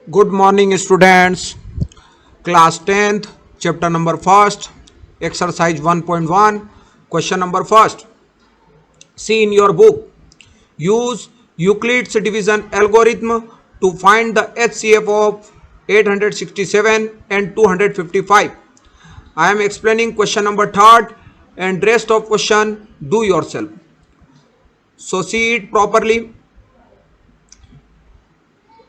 Good morning, students. Class 10th, chapter number 1st, exercise 1.1, question number 1st. See in your book, use Euclid's division algorithm to find the HCF of 867 and 255. I am explaining question number 3rd and rest of question do yourself. So see it properly.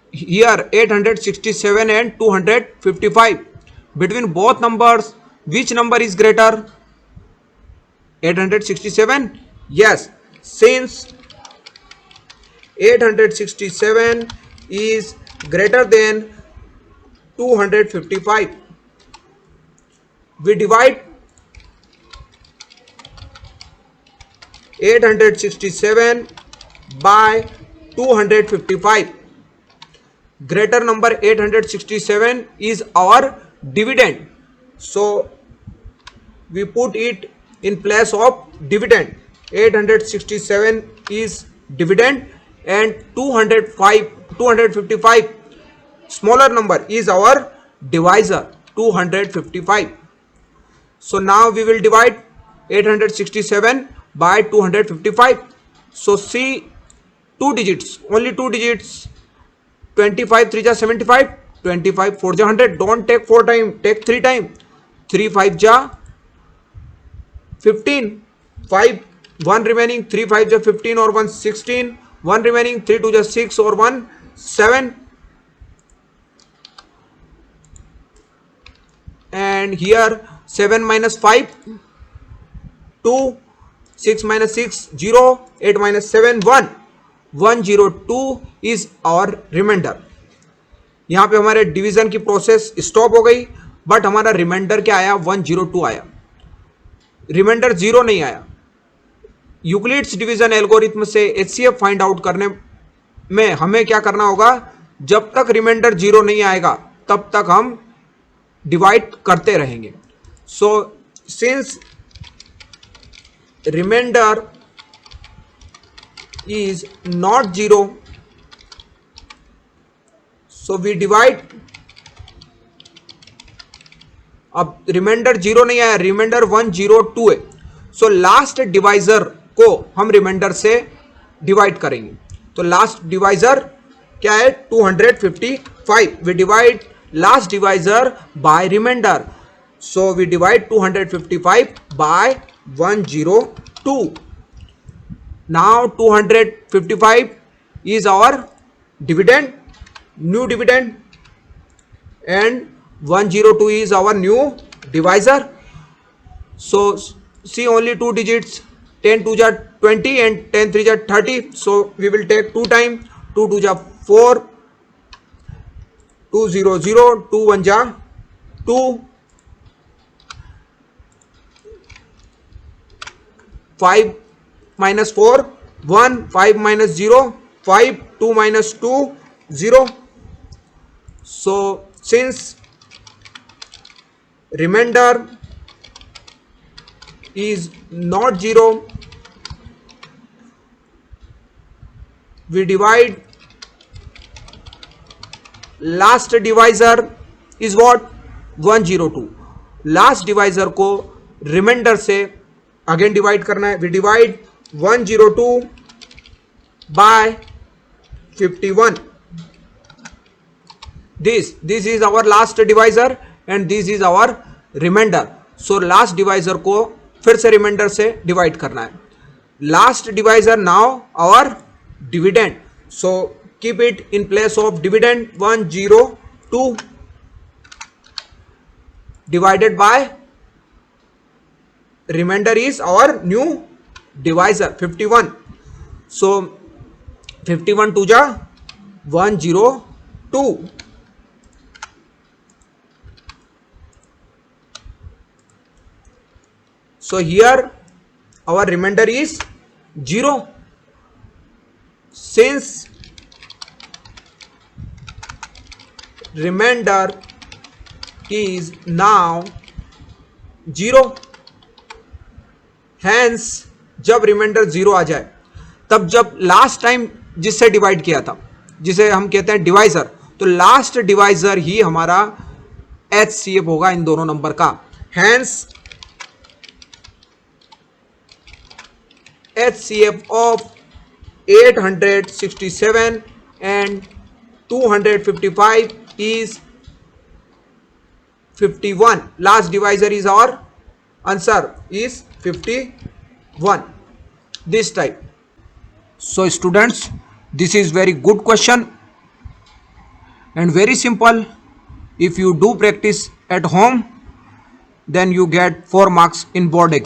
Here 867 and 255, between both numbers which number is greater? 867. Yes, since 867 is greater than 255, we divide 867 by 255. Greater number 867 is our dividend, so we put it in place of dividend. 867 is dividend and 255 smaller number is our divisor, 255. So now we will divide 867 by 255. So see two digits, only two digits. 25 3 ja 75, 25 4 ja 100. Don't take 4 time, take 3 time. 3 5 ja 15, 5 1 remaining, 3 5 ja 15 or 1 16, 1 remaining, 3 2 ja 6 or 1 7, and here 7 minus 5 2, 6 minus 6 0, 8 minus 7 1, 102 is our reminder. यहां पे हमारे division की process stop हो गई, but हमारा reminder क्या आया? 102 आया, रिमाइंडर 0 नहीं आया. यूक्लिड्स डिवीजन एल्गोरिथम से एचसीएफ फाइंड आउट करने में हमें क्या करना होगा? जब तक रिमाइंडर 0 नहीं आएगा तब तक हम डिवाइड करते रहेंगे. So since reminder is not 0, so we divide. अब रिमाइंडर 0 नहीं आया, रिमाइंडर 102 है, सो लास्ट डिवाइजर को हम रिमाइंडर से डिवाइड करेंगे. तो लास्ट डिवाइजर क्या है? 255. We divide last divisor by remainder, so we divide 255 by 102. Now 255 is our dividend, new dividend, and 102 is our new divisor. So see only two digits, 10 2 ja 20 and 10 3 ja 30. So we will take 2 time, 2 2 ja 4, 2 0 0, 2 1 ja 2, 5 minus 4 1, 5 minus 0 5, 2 minus 2 0. So since remainder is not 0, we divide last divisor is what? 102. Last divisor को remainder से again divide करना है. वी डिवाइड 102 by 51. This is our last divisor and this is our remainder. So last divisor को फिर से reminder से डिवाइड करना है. Last divisor now our dividend, so keep it in place of dividend. 102 divided by remainder is our new divisor 51. So 51 2 ja 102. So here our remainder is 0. Since remainder is now 0, hence जब reminder 0 आ जाए, तब जब last time जिससे divide किया था, जिसे हम कहते हैं डिवाइजर, तो लास्ट डिवाइजर ही हमारा HCF होगा इन दोनों नंबर का। Hence HCF of 867 and 255 is 51. Last divisor is our answer is 51. This type. So students, this is very good question and very simple. If you do practice at home, then you get 4 marks in board exam.